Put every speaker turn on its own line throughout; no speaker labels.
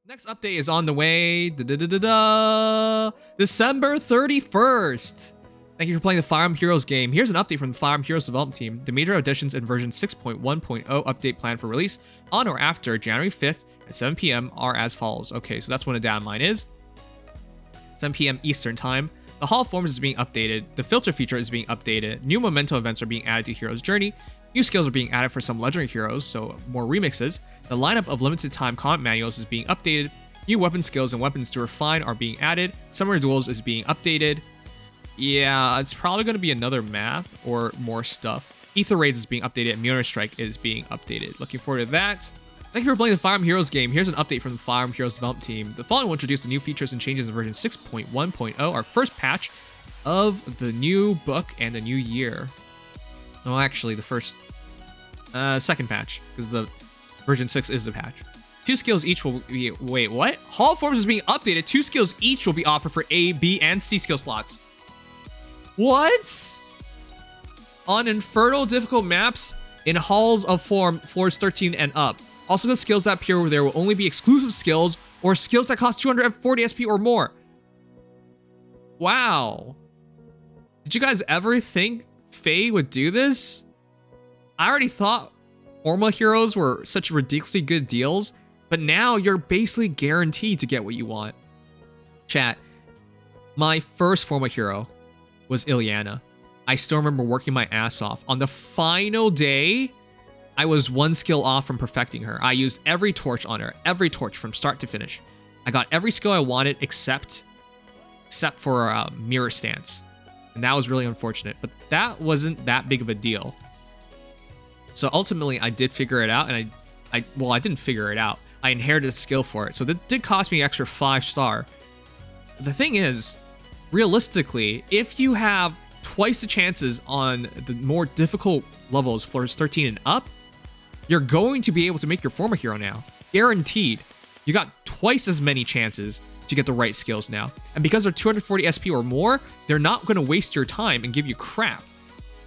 Next update is on the way. December 31st. Thank you for playing the Fire Emblem Heroes game. Here's an update from the Fire Emblem Heroes development team. The major additions in version 6.1.0 update planned for release on or after January 5th at 7 p.m. are as follows. Okay, so that's when the data mine is. 7 p.m. Eastern time. The Hall of Forms is being updated. The filter feature is being updated. New memento events are being added to Heroes Journey. New skills are being added for some legendary heroes, so more remixes. The lineup of limited time comment manuals is being updated. New weapon skills and weapons to refine are being added. Summer Duels is being updated. Yeah, it's probably going to be another map or more stuff. Aether Raids is being updated and Myrrh Strike is being updated. Looking forward to that. Thank you for playing the Fire Emblem Heroes game. Here's an update from the Fire Emblem Heroes development team. The following will introduce the new features and changes in version 6.1.0, our first patch of the new book and the new year. Oh, actually, the second patch, because the version 6 is the patch. 2 skills each will be... Wait, what? Hall of Forms is being updated. 2 skills each will be offered for A, B, and C skill slots. What? On Infernal difficult maps in Halls of Form, floors 13 and up. Also, the skills that appear where there will only be exclusive skills or skills that cost 240 SP or more. Wow. Did you guys ever think FEH would do this? I already thought Formula Heroes were such ridiculously good deals, but now you're basically guaranteed to get what you want. Chat, my first Formula Hero was Ileana. I still remember working my ass off. On the final day, I was 1 skill off from perfecting her. I used every torch on her, every torch from start to finish. I got every skill I wanted except for Mirror Stance. And that was really unfortunate, but that wasn't that big of a deal. So ultimately, I did figure it out, and I didn't figure it out. I inherited a skill for it, so that did cost me extra 5-star. The thing is, realistically, if you have twice the chances on the more difficult levels, floors 13 and up, you're going to be able to make your Forma hero now. Guaranteed. You got twice as many chances to get the right skills now. And because they're 240 SP or more, they're not going to waste your time and give you crap.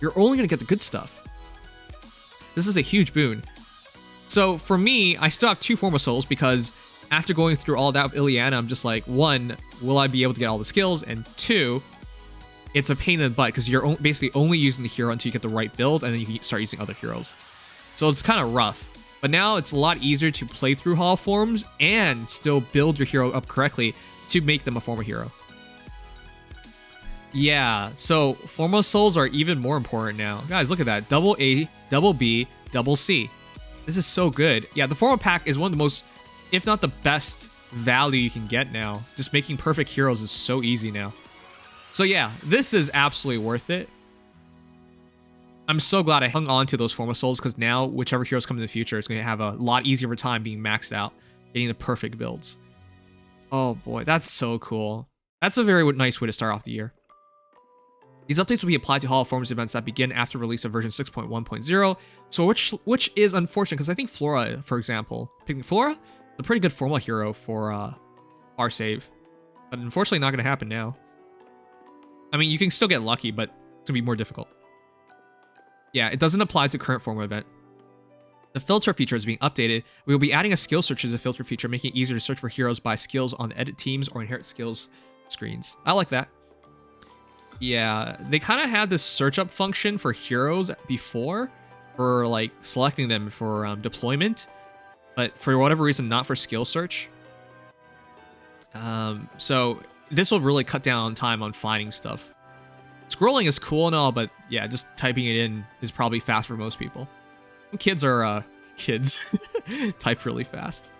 You're only going to get the good stuff. This is a huge boon. So for me, I still have 2 Forma Souls because after going through all that with Ileana, I'm just like, 1, will I be able to get all the skills? And 2, it's a pain in the butt because you're basically only using the hero until you get the right build, and then you can start using other heroes. So it's kind of rough. But now it's a lot easier to play through Hall of Forms and still build your hero up correctly to make them a Forma hero. Yeah, so Forma Souls are even more important now. Guys, look at that. Double A, double B, double C. This is so good. Yeah, the Forma pack is one of the most, if not the best, value you can get now. Just making perfect heroes is so easy now. So yeah, this is absolutely worth it. I'm so glad I hung on to those Forma Souls because now whichever heroes come in the future, it's going to have a lot easier of a time being maxed out, getting the perfect builds. Oh boy, that's so cool. That's a very nice way to start off the year. These updates will be applied to Hall of Forms events that begin after release of version 6.1.0, so which is unfortunate because I think Flora, for example, picking Flora, a pretty good Formula hero for our save, but unfortunately not going to happen now. I mean, you can still get lucky, but it's going to be more difficult. Yeah, it doesn't apply to current Forma event. The filter feature is being updated. We will be adding a skill search as a filter feature, making it easier to search for heroes by skills on edit teams or inherit skills screens. I like that. Yeah, they kind of had this search up function for heroes before for like selecting them for deployment, but for whatever reason, not for skill search. So this will really cut down on time on finding stuff. Scrolling is cool and all, but yeah, just typing it in is probably fast for most people. Kids are kids. Type really fast.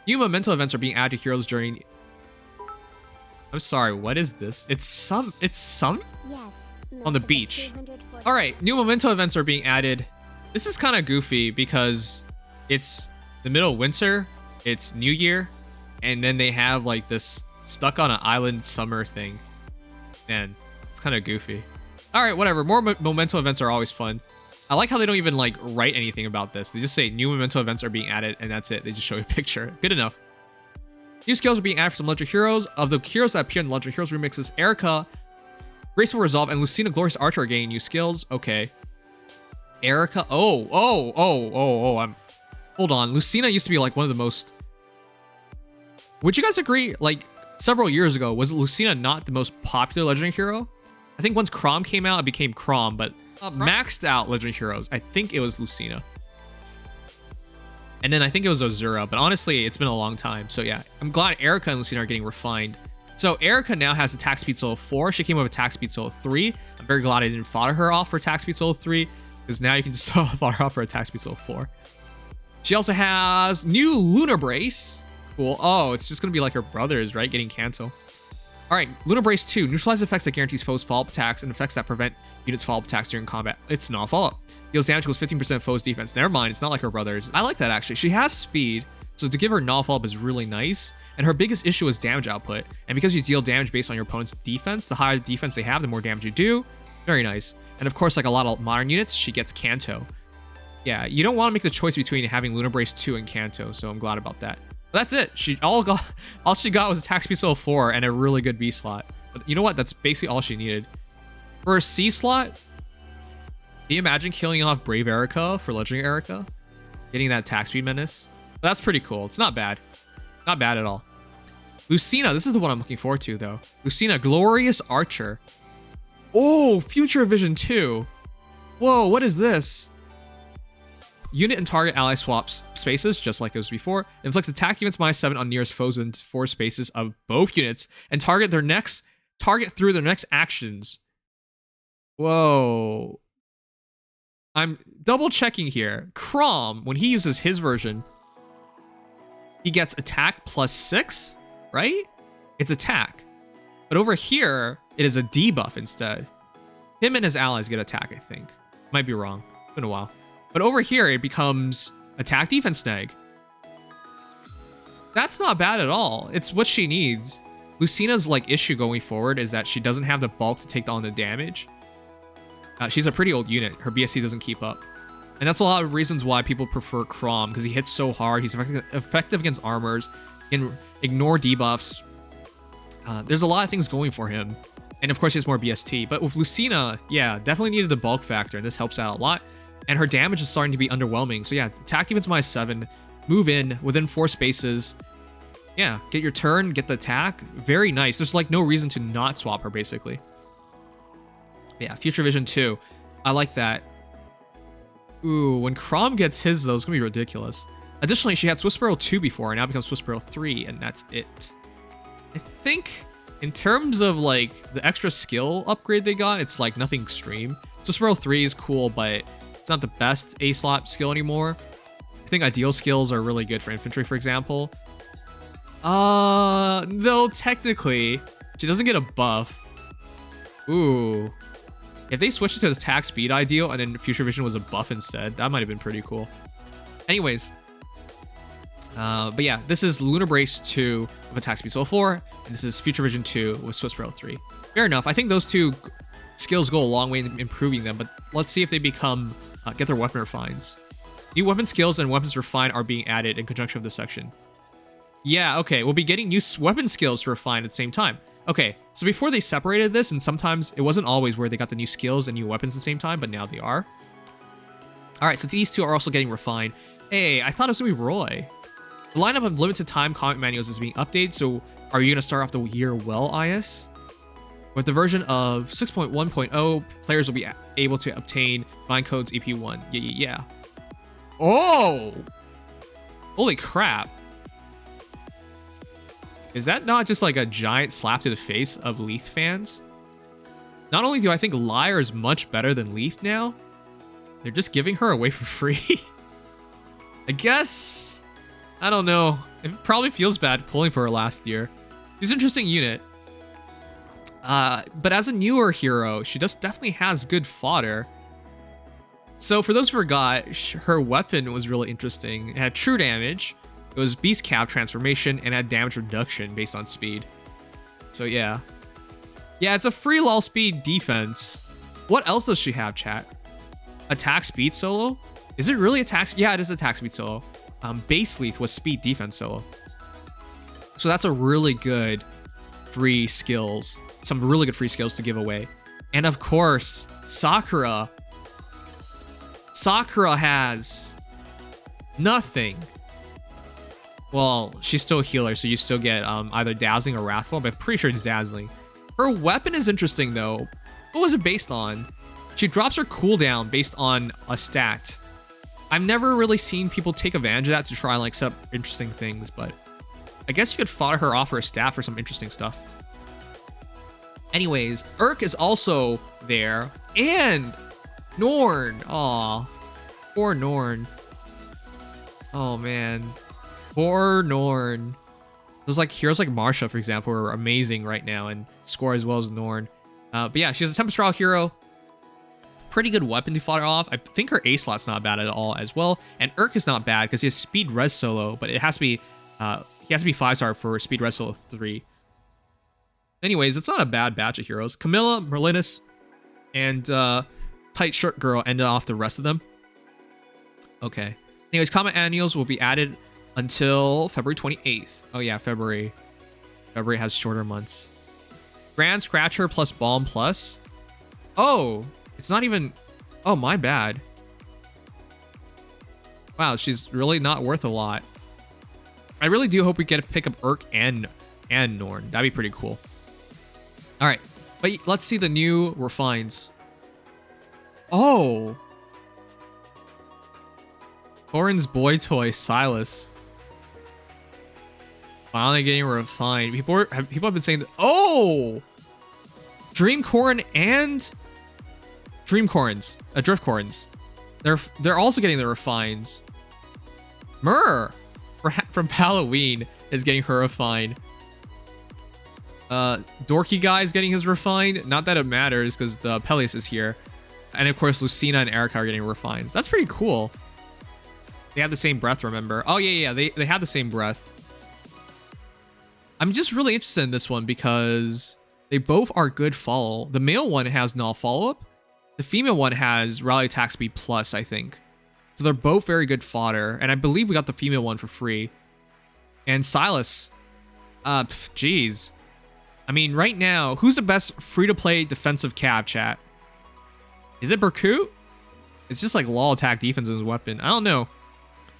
New memento events are being added to Heroes Journey. I'm sorry, what is this? It's some yes, on the beach. All right, new memento events are being added. This is kind of goofy because it's the middle of winter, it's New Year, and then they have like this stuck on an island summer thing. Man, it's kind of goofy. All right, whatever. More memento events are always fun. I like how they don't even like write anything about this. They just say new memento events are being added, and that's it. They just show you a picture. Good enough. New skills are being added for some legendary heroes. Of the heroes that appear in the legendary heroes remixes, Eirika, Graceful Resolve, and Lucina, Glorious Archer are gaining new skills. Okay. Eirika. Oh. Hold on. Lucina used to be like one of the most Would you guys agree, like, several years ago, was Lucina not the most popular legendary hero? I think once Chrom came out, it became Chrom, but maxed out legendary heroes, I think it was Lucina. And then I think it was Azura, but honestly, it's been a long time. So yeah, I'm glad Eirika and Lucina are getting refined. So Eirika now has attack speed solo 4. She came with attack speed solo 3. I'm very glad I didn't fodder her off for attack speed solo 3, because now you can just fodder her off for attack speed solo 4. She also has new Lunar Brace. Cool. Oh, it's just going to be like her brothers, right? Getting Kanto. All right, Lunar Brace 2. Neutralize effects that guarantees foes follow-up attacks and effects that prevent units follow-up attacks during combat. It's not follow-up. Deals damage equals 15% of foes defense. Never mind, it's not like her brothers. I like that, actually. She has speed, so to give her null follow-up is really nice. And her biggest issue is damage output. And because you deal damage based on your opponent's defense, the higher defense they have, the more damage you do. Very nice. And of course, like a lot of modern units, she gets Kanto. Yeah, you don't want to make the choice between having Lunar Brace 2 and Kanto, so I'm glad about that. But that's it. All she got was attack speed solo 4 and a really good B slot. But you know what? That's basically all she needed. For a C slot, can you imagine killing off Brave Eirika for Legendary Eirika? Getting that attack speed menace? That's pretty cool. It's not bad. Not bad at all. Lucina, this is the one I'm looking forward to, though. Lucina, Glorious Archer. Oh, Future Vision 2. Whoa, what is this? Unit and target ally swaps spaces, just like it was before. Inflicts attack units -7 on nearest foes within 4 spaces of both units, and target through their next actions. Whoa. I'm double checking here. Chrom, when he uses his version, he gets attack +6, right? It's attack. But over here, it is a debuff instead. Him and his allies get attack, I think. Might be wrong. It's been a while. But over here, it becomes attack defense snag. That's not bad at all. It's what she needs. Lucina's like issue going forward is that she doesn't have the bulk to take on the damage. She's a pretty old unit. Her BSC doesn't keep up. And that's a lot of reasons why people prefer Chrom, because he hits so hard. He's effective against armors. He can ignore debuffs. There's a lot of things going for him. And of course, he has more BST. But with Lucina, yeah, definitely needed the bulk factor, and this helps out a lot. And her damage is starting to be underwhelming. So yeah, attack defense -7, move in within 4 spaces. Yeah, get your turn, get the attack. Very nice. There's like no reason to not swap her, basically. Yeah, Future Vision 2. I like that. Ooh, when Chrom gets his, though, it's gonna be ridiculous. Additionally, she had Swift Sparrow 2 before, and now becomes Swift Sparrow 3, and that's it. I think in terms of like the extra skill upgrade they got, it's like nothing extreme. Swift Sparrow 3 is cool, but it's not the best A slot skill anymore. I think ideal skills are really good for infantry, for example. Though technically, she doesn't get a buff. Ooh. If they switched it to the attack speed ideal and then Future Vision was a buff instead, that might have been pretty cool. Anyways. But yeah, this is Lunar Brace 2 with attack speed solo 4, and this is Future Vision 2 with Swift Sparrow 3. Fair enough. I think those two skills go a long way in improving them, but let's see if they become get their weapon refines. New weapon skills and weapons refine are being added in conjunction with this section. Yeah, okay, we'll be getting new weapon skills to refine at the same time. Okay, so before they separated this, and sometimes it wasn't always where they got the new skills and new weapons at the same time, but now they are. All right, so these two are also getting refined. Hey, I thought it was gonna be Roy. The lineup of limited time comment manuals is being updated, so are you gonna start off the year well, IS? With the version of 6.1.0, players will be able to obtain Vine Codes EP1. Yeah. Oh! Holy crap. Is that not just like a giant slap to the face of Leith fans? Not only do I think Lyre is much better than Leith now, they're just giving her away for free. I guess, I don't know. It probably feels bad pulling for her last year. She's an interesting unit. But as a newer hero, she definitely has good fodder. So for those who forgot, her weapon was really interesting. It had true damage. It was Beast Cap transformation and had damage reduction based on speed. So yeah. Yeah, it's a free lol speed defense. What else does she have, chat? Attack speed solo? Is it really attack? Yeah, it is attack speed solo. Base Leith was speed defense solo. So that's a really good free skills. Some really good free skills to give away. And of course, Sakura. Sakura has nothing. Well, she's still a healer, so you still get either Dazzling or Wrathful, but I'm pretty sure it's Dazzling. Her weapon is interesting, though. What was it based on? She drops her cooldown based on a stat. I've never really seen people take advantage of that to try and like set up interesting things, but I guess you could fodder her off her staff for some interesting stuff. Anyways, Urk is also there, and Norn. Aw, poor Norn. Oh man, poor Norn. There's like heroes like Marsha, for example, are amazing right now and score as well as Norn. But yeah, she's a Tempestral hero. Pretty good weapon to fodder off. I think her A slot's not bad at all as well. And Urk is not bad because he has speed res solo, but it has to be he has to be 5-star for speed res solo 3. Anyways, it's not a bad batch of heroes. Camilla, Merlinus, and Tight Shirt Girl ended off the rest of them. Okay. Anyways, Comet Annuals will be added until February 28th. Oh yeah, February. February has shorter months. Grand Scratcher plus Balm plus. Oh, it's not even... Oh, my bad. Wow, she's really not worth a lot. I really do hope we get to pick up Urk and Norn. That'd be pretty cool. All right, but let's see the new refines. Oh. Corrin's boy toy, Silas. Finally getting refined. People have been saying that. Oh! Dream Corrin and Dream Corrins, Drift Corrins. They're also getting the refines. Myrrh from Halloween is getting her refined. Dorky guy is getting his refined. Not that it matters because the Peleus is here. And of course, Lucina and Eirika are getting refines. That's pretty cool. They have the same breath, remember? Oh, yeah, they have the same breath. I'm just really interested in this one because they both are good follow. The male one has null follow-up. The female one has rally attack speed plus, I think. So they're both very good fodder. And I believe we got the female one for free. And Silas. Jeez. I mean, right now, who's the best free-to-play defensive cav, chat? Is it Berkut? It's just like law attack defense as a weapon. I don't know.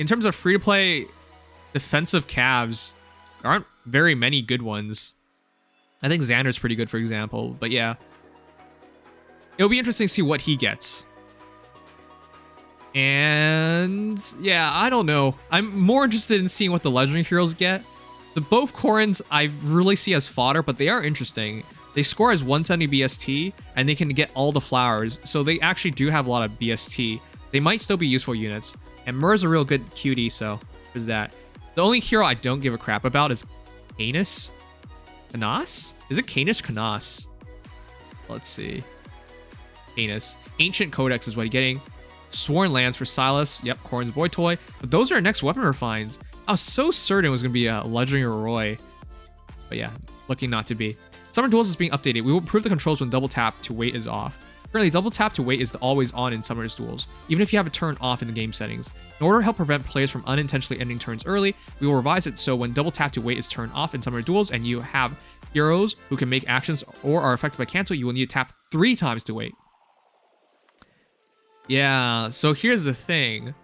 In terms of free-to-play defensive cavs, there aren't very many good ones. I think Xander's pretty good, for example. But yeah. It'll be interesting to see what he gets. And yeah, I don't know. I'm more interested in seeing what the legendary heroes get. The both Corrins I really see as fodder, but they are interesting. They score as 170 BST, and they can get all the flowers, so they actually do have a lot of BST. They might still be useful units. And Myrrh's a real good cutie, so there's that. The only hero I don't give a crap about is Canas? Canas? Is it Canas? Canas? Let's see. Canas. Ancient Codex is what he's getting. Sworn Lance for Silas. Yep, Corrin's boy toy. But those are our next weapon refines. I was so certain it was going to be a legendary Roy. But yeah, looking not to be. Summer Duels is being updated. We will improve the controls when double tap to wait is off. Currently, double tap to wait is always on in Summer's Duels, even if you have it turned off in the game settings. In order to help prevent players from unintentionally ending turns early, we will revise it so when double tap to wait is turned off in Summer Duels and you have heroes who can make actions or are affected by cancel, you will need to tap 3 times to wait. Yeah, so here's the thing.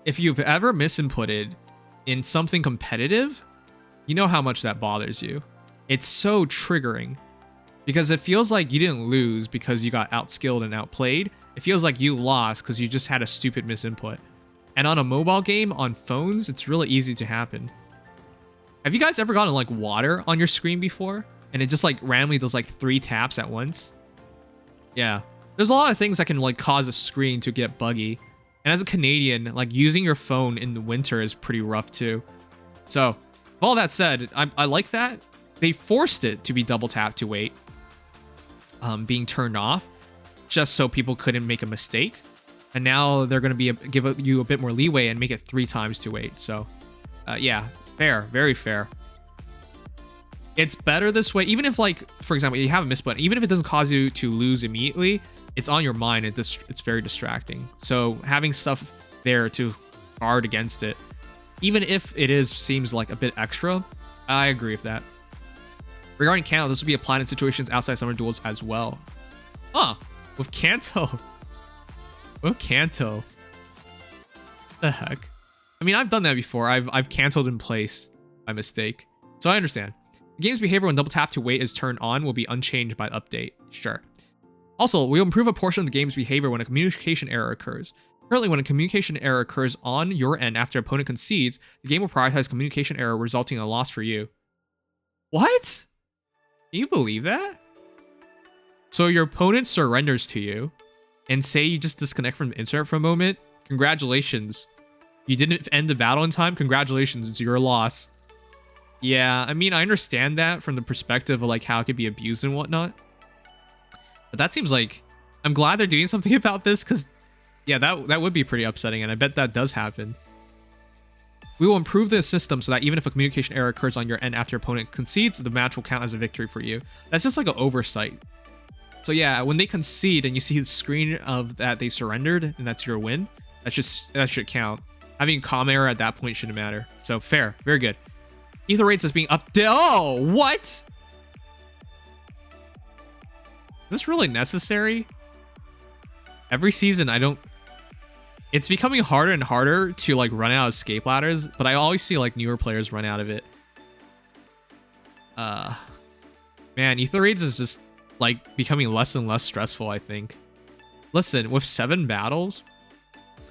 If you've ever misinputted in something competitive, you know how much that bothers you. It's so triggering because it feels like you didn't lose because you got outskilled and outplayed. It feels like you lost because you just had a stupid misinput. And on a mobile game, on phones, it's really easy to happen. Have you guys ever gotten like water on your screen before? And it just like randomly does like 3 taps at once? Yeah. There's a lot of things that can like cause a screen to get buggy. And as a Canadian, like using your phone in the winter is pretty rough too. So, with all that said, I like that. They forced it to be double tap to wait, being turned off, just so people couldn't make a mistake. And now they're going to give you a bit more leeway and make it 3 times to wait. So, yeah, fair, very fair. It's better this way, even if like, for example, you have a miss button, even if it doesn't cause you to lose immediately, it's on your mind. It's very distracting. So having stuff there to guard against it, even if it seems like a bit extra, I agree with that. Regarding Canas, this will be applied in situations outside Summer Duels as well. Huh, with Kanto. With Kanto. The heck? I mean, I've done that before. I've canceled in place by mistake. So I understand. The game's behavior when double tap to wait is turned on will be unchanged by the update. Sure. Also, we'll improve a portion of the game's behavior when a communication error occurs. Currently, when a communication error occurs on your end after opponent concedes, the game will prioritize communication error, resulting in a loss for you. What? Can you believe that? So your opponent surrenders to you, and say you just disconnect from the internet for a moment. Congratulations. You didn't end the battle in time. Congratulations, it's your loss. Yeah, I mean, I understand that from the perspective of like how it could be abused and whatnot. But that seems like, I'm glad they're doing something about this, because yeah, that would be pretty upsetting, and I bet that does happen. We will improve the system so that even if a communication error occurs on your end after your opponent concedes, the match will count as a victory for you. That's just like an oversight. So yeah, when they concede and you see the screen of that they surrendered and that's your win, that should count. Having a comm error at that point shouldn't matter. So fair, very good. Aether Raids is being updated. Oh, what? Is this really necessary? Every season, it's becoming harder and harder to like run out of escape ladders, but I always see like newer players run out of it. Man, Aether Raids is just like becoming less and less stressful, I think. Listen, with 7 battles,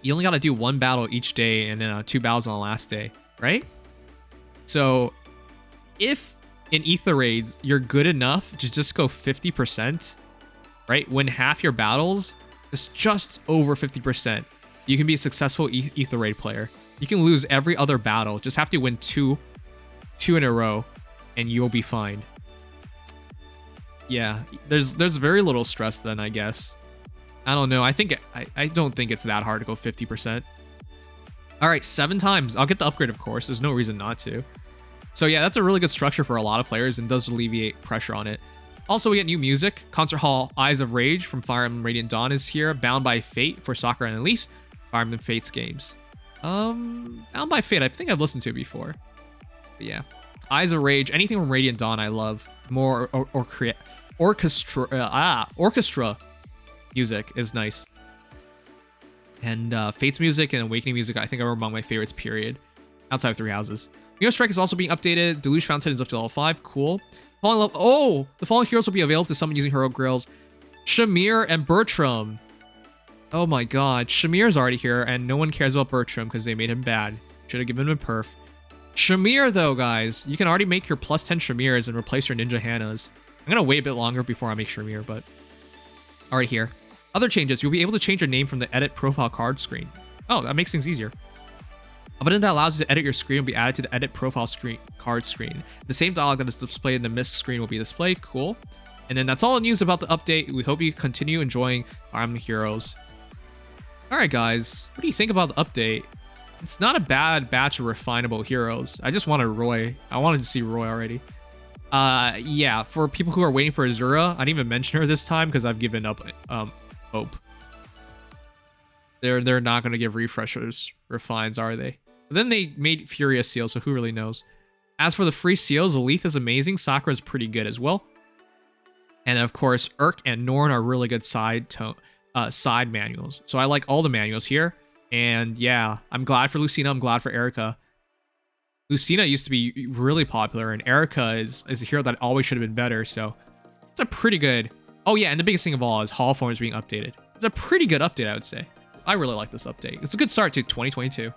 you only got to do 1 battle each day and then 2 battles on the last day, right? So if in Aether Raids, you're good enough to just go 50%, right? Win half your battles, it's just over 50%. You can be a successful Aether Raid player. You can lose every other battle, just have to win two in a row, and you'll be fine. Yeah, there's very little stress then, I guess. I don't know. I don't think it's that hard to go 50%. All right, 7 times. I'll get the upgrade, of course. There's no reason not to. So yeah, that's a really good structure for a lot of players and does alleviate pressure on it. Also, we get new music. Concert Hall Eyes of Rage from Fire Emblem Radiant Dawn is here. Bound by Fate for Sakura and Elise. Fire Emblem Fates games. Bound by Fate, I think I've listened to it before. But yeah. Eyes of Rage, anything from Radiant Dawn I love. More orchestra music is nice. And Fate's music and Awakening music I think are among my favorites, period. Outside of 3 Houses. Neo Strike is also being updated. Deluge Fountain is up to level 5. Cool. The fallen heroes will be available to summon using hero grills. Shamir and Bertram. Oh my god. Shamir's already here, and no one cares about Bertram because they made him bad. Should have given him a perf. Shamir, though, guys. You can already make your +10 Shamirs and replace your Ninja Hannas. I'm going to wait a bit longer before I make Shamir, but... Alright, here. Other changes. You'll be able to change your name from the edit profile card screen. Oh, that makes things easier. A button that allows you to edit your screen will be added to the edit profile card screen. The same dialog that is displayed in the missed screen will be displayed. Cool. And then that's all the news about the update. We hope you continue enjoying Fire Emblem Heroes. Alright guys, what do you think about the update? It's not a bad batch of refinable heroes. I just wanted Roy. I wanted to see Roy already. Yeah, for people who are waiting for Azura, I didn't even mention her this time because I've given up hope. They're not going to give refreshers refines, are they? But then they made Furious Seal, so who really knows? As for the free seals, Alith is amazing. Sakura's pretty good as well. And of course, Urk and Norn are really good side manuals. So I like all the manuals here. And yeah, I'm glad for Lucina. I'm glad for Eirika. Lucina used to be really popular, and Eirika is a hero that always should have been better. So it's a pretty good... Oh yeah, and the biggest thing of all is Hall Form is being updated. It's a pretty good update, I would say. I really like this update. It's a good start to 2022.